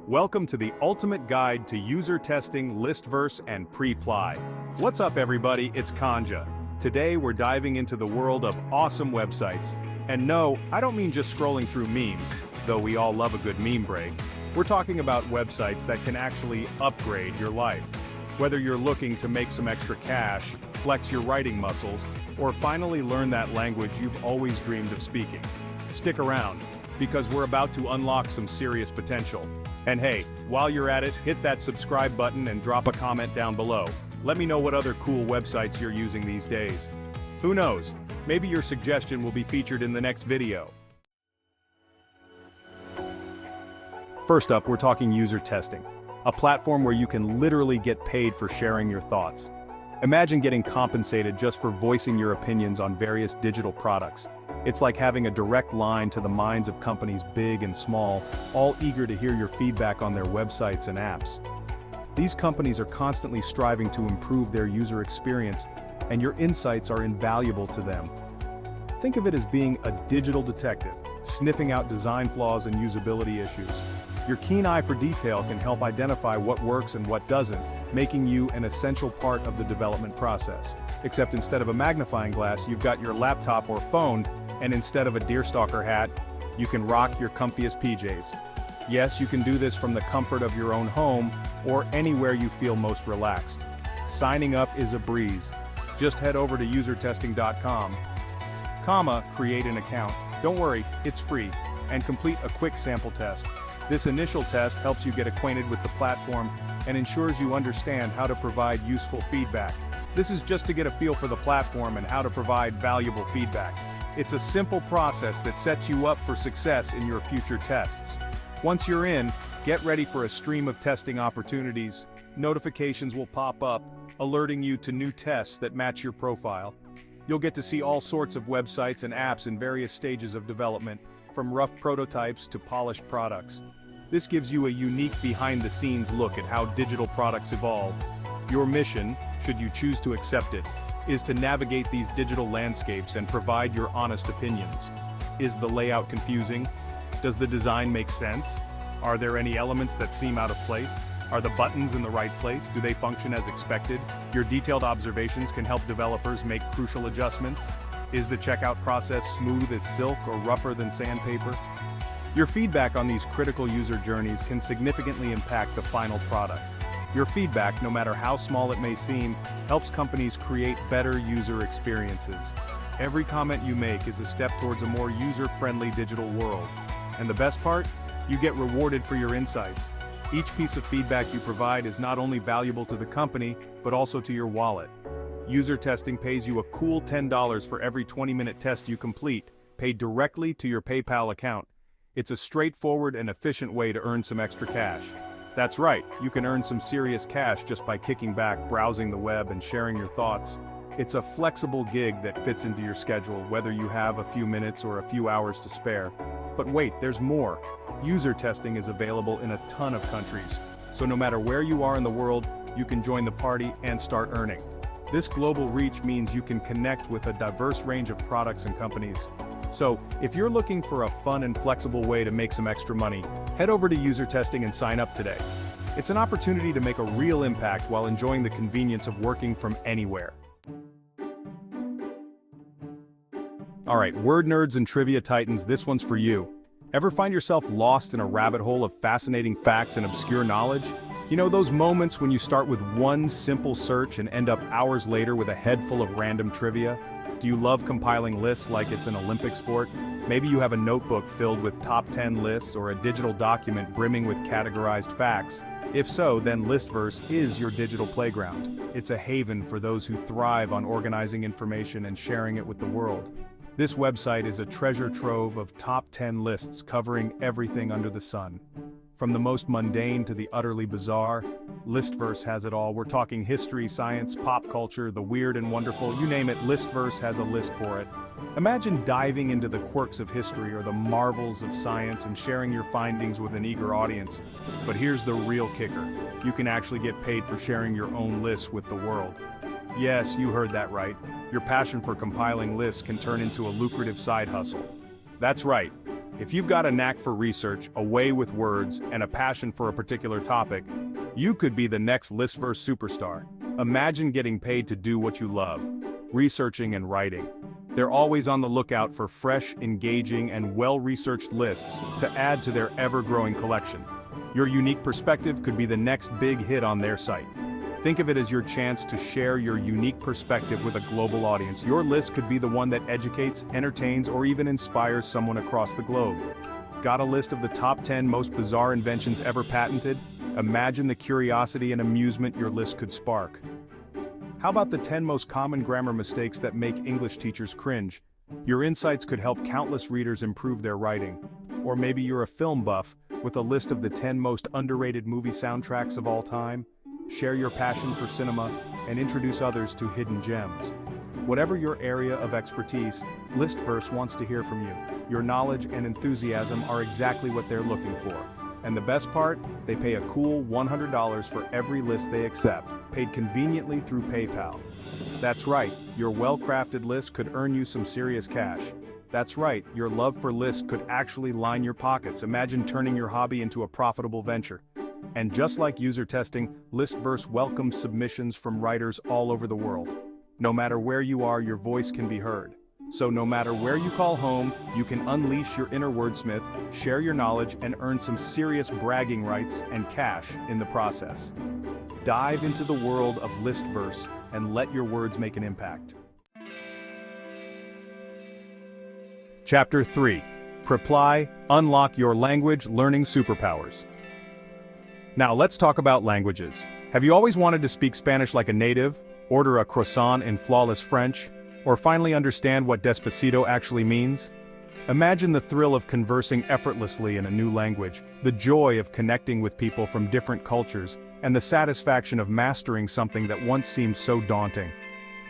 Welcome to the ultimate guide to user testing, Listverse, and pre-ply. What's up everybody, it's Kanja. Today we're diving into the world of awesome websites. And no, I don't mean just scrolling through memes, though we all love a good meme break. We're talking about websites that can actually upgrade your life. Whether you're looking to make some extra cash, flex your writing muscles, or finally learn that language you've always dreamed of speaking. Stick around, because we're about to unlock some serious potential. And hey, while you're at it, hit that subscribe button and drop a comment down below. Let me know what other cool websites you're using these days. Who knows, maybe your suggestion will be featured in the next video. First up, we're talking user testing, a platform where you can literally get paid for sharing your thoughts. Imagine getting compensated just for voicing your opinions on various digital products. It's like having a direct line to the minds of companies big and small, all eager to hear your feedback on their websites and apps. These companies are constantly striving to improve their user experience, and your insights are invaluable to them. Think of it as being a digital detective, sniffing out design flaws and usability issues. Your keen eye for detail can help identify what works and what doesn't, making you an essential part of the development process. Except instead of a magnifying glass, you've got your laptop or phone, and instead of a deerstalker hat, you can rock your comfiest PJs. Yes, you can do this from the comfort of your own home, or anywhere you feel most relaxed. Signing up is a breeze. Just head over to usertesting.com, create an account. Don't worry, it's free, and complete a quick sample test. This initial test helps you get acquainted with the platform and ensures you understand how to provide useful feedback. This is just to get a feel for the platform and how to provide valuable feedback. It's a simple process that sets you up for success in your future tests. Once you're in, get ready for a stream of testing opportunities. Notifications will pop up, alerting you to new tests that match your profile. You'll get to see all sorts of websites and apps in various stages of development, from rough prototypes to polished products. This gives you a unique behind-the-scenes look at how digital products evolve. Your mission, should you choose to accept it, is to navigate these digital landscapes and provide your honest opinions. Is the layout confusing? Does the design make sense? Are there any elements that seem out of place? Are the buttons in the right place? Do they function as expected? Your detailed observations can help developers make crucial adjustments. Is the checkout process smooth as silk or rougher than sandpaper? Your feedback on these critical user journeys can significantly impact the final product. Your feedback, no matter how small it may seem, helps companies create better user experiences. Every comment you make is a step towards a more user-friendly digital world. And the best part? You get rewarded for your insights. Each piece of feedback you provide is not only valuable to the company, but also to your wallet. User testing pays you a cool $10 for every 20-minute test you complete, paid directly to your PayPal account. It's a straightforward and efficient way to earn some extra cash. That's right, you can earn some serious cash just by kicking back, browsing the web, and sharing your thoughts. It's a flexible gig that fits into your schedule, whether you have a few minutes or a few hours to spare. But wait, there's more. User testing is available in a ton of countries, so no matter where you are in the world, you can join the party and start earning. This global reach means you can connect with a diverse range of products and companies. So, if you're looking for a fun and flexible way to make some extra money, head over to User Testing and sign up today. It's an opportunity to make a real impact while enjoying the convenience of working from anywhere. Alright, word nerds and trivia titans, this one's for you. Ever find yourself lost in a rabbit hole of fascinating facts and obscure knowledge? You know those moments when you start with one simple search and end up hours later with a head full of random trivia? Do you love compiling lists like it's an Olympic sport? Maybe you have a notebook filled with top 10 lists or a digital document brimming with categorized facts. If so, then Listverse is your digital playground. It's a haven for those who thrive on organizing information and sharing it with the world. This website is a treasure trove of top 10 lists covering everything under the sun. From the most mundane to the utterly bizarre, Listverse has it all. We're talking history, science, pop culture, the weird and wonderful, you name it, Listverse has a list for it. Imagine diving into the quirks of history or the marvels of science and sharing your findings with an eager audience. But here's the real kicker. You can actually get paid for sharing your own lists with the world. Yes, you heard that right. Your passion for compiling lists can turn into a lucrative side hustle. That's right. If you've got a knack for research, a way with words, and a passion for a particular topic, you could be the next Listverse superstar. Imagine getting paid to do what you love, researching and writing. They're always on the lookout for fresh, engaging, and well-researched lists to add to their ever-growing collection. Your unique perspective could be the next big hit on their site. Think of it as your chance to share your unique perspective with a global audience. Your list could be the one that educates, entertains, or even inspires someone across the globe. Got a list of the top 10 most bizarre inventions ever patented? Imagine the curiosity and amusement your list could spark. How about the 10 most common grammar mistakes that make English teachers cringe? Your insights could help countless readers improve their writing. Or maybe you're a film buff, with a list of the 10 most underrated movie soundtracks of all time? Share your passion for cinema, and introduce others to hidden gems. Whatever your area of expertise, Listverse wants to hear from you. Your knowledge and enthusiasm are exactly what they're looking for. And the best part? They pay a cool $100 for every list they accept, paid conveniently through PayPal. That's right, your well-crafted list could earn you some serious cash. That's right, your love for lists could actually line your pockets. Imagine turning your hobby into a profitable venture. And just like user testing, Listverse welcomes submissions from writers all over the world. No matter where you are, your voice can be heard. So no matter where you call home, you can unleash your inner wordsmith, share your knowledge, and earn some serious bragging rights and cash in the process. Dive into the world of Listverse and let your words make an impact. Chapter 3. Preply, Unlock Your Language Learning Superpowers. Now let's talk about languages. Have you always wanted to speak Spanish like a native, order a croissant in flawless French, or finally understand what Despacito actually means? Imagine the thrill of conversing effortlessly in a new language, the joy of connecting with people from different cultures, and the satisfaction of mastering something that once seemed so daunting.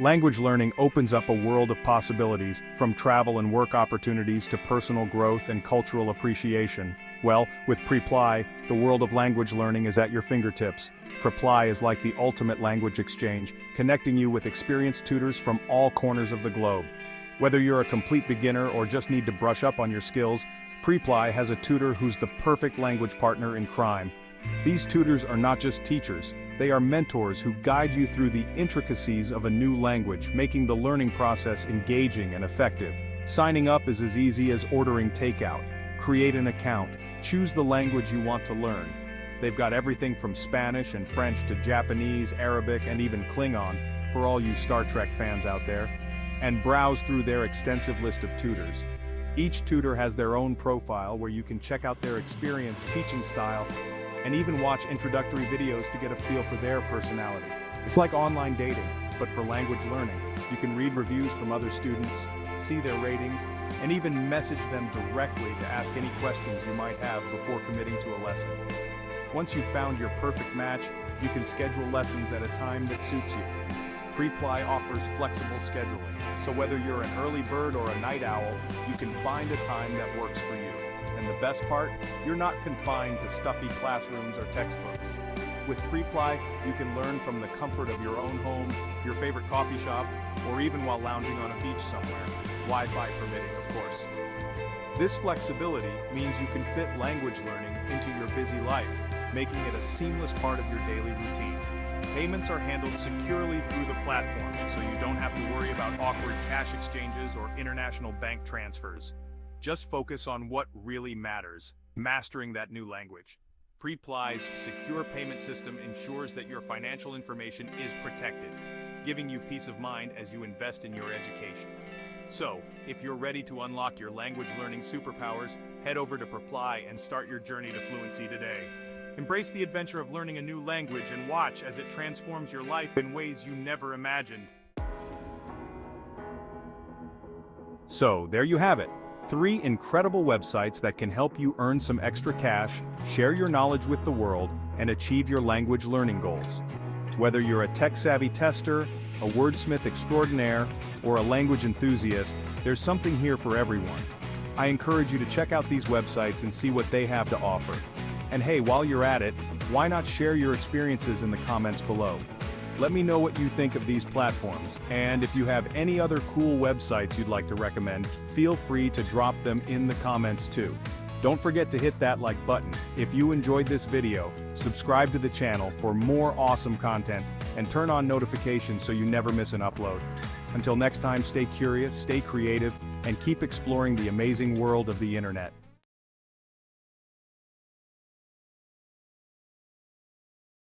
Language learning opens up a world of possibilities, from travel and work opportunities to personal growth and cultural appreciation. Well, with Preply, the world of language learning is at your fingertips. Preply is like the ultimate language exchange, connecting you with experienced tutors from all corners of the globe. Whether you're a complete beginner or just need to brush up on your skills, Preply has a tutor who's the perfect language partner in crime. These tutors are not just teachers, they are mentors who guide you through the intricacies of a new language, making the learning process engaging and effective. Signing up is as easy as ordering takeout. Create an account. Choose the language you want to learn. They've got everything from Spanish and French to Japanese, Arabic, and even Klingon, for all you Star Trek fans out there. And browse through their extensive list of tutors. Each tutor has their own profile where you can check out their experience, teaching style, and even watch introductory videos to get a feel for their personality. It's like online dating, but for language learning. You can read reviews from other students, see their ratings, and even message them directly to ask any questions you might have before committing to a lesson. Once you've found your perfect match, you can schedule lessons at a time that suits you. Preply offers flexible scheduling, so whether you're an early bird or a night owl, you can find a time that works for you. And the best part, you're not confined to stuffy classrooms or textbooks. With Preply, you can learn from the comfort of your own home, your favorite coffee shop, or even while lounging on a beach somewhere, Wi-Fi permitting, of course. This flexibility means you can fit language learning into your busy life, making it a seamless part of your daily routine. Payments are handled securely through the platform, so you don't have to worry about awkward cash exchanges or international bank transfers. Just focus on what really matters, mastering that new language. Preply's secure payment system ensures that your financial information is protected, giving you peace of mind as you invest in your education. So, if you're ready to unlock your language learning superpowers, head over to Preply and start your journey to fluency today. Embrace the adventure of learning a new language and watch as it transforms your life in ways you never imagined. So, there you have it. 3 incredible websites that can help you earn some extra cash, share your knowledge with the world, and achieve your language learning goals. Whether you're a tech-savvy tester, a wordsmith extraordinaire, or a language enthusiast, there's something here for everyone. I encourage you to check out these websites and see what they have to offer. And hey, while you're at it, why not share your experiences in the comments below? Let me know what you think of these platforms, and if you have any other cool websites you'd like to recommend, feel free to drop them in the comments too. Don't forget to hit that like button if you enjoyed this video, subscribe to the channel for more awesome content, and turn on notifications so you never miss an upload. Until next time, stay curious, stay creative, and keep exploring the amazing world of the internet.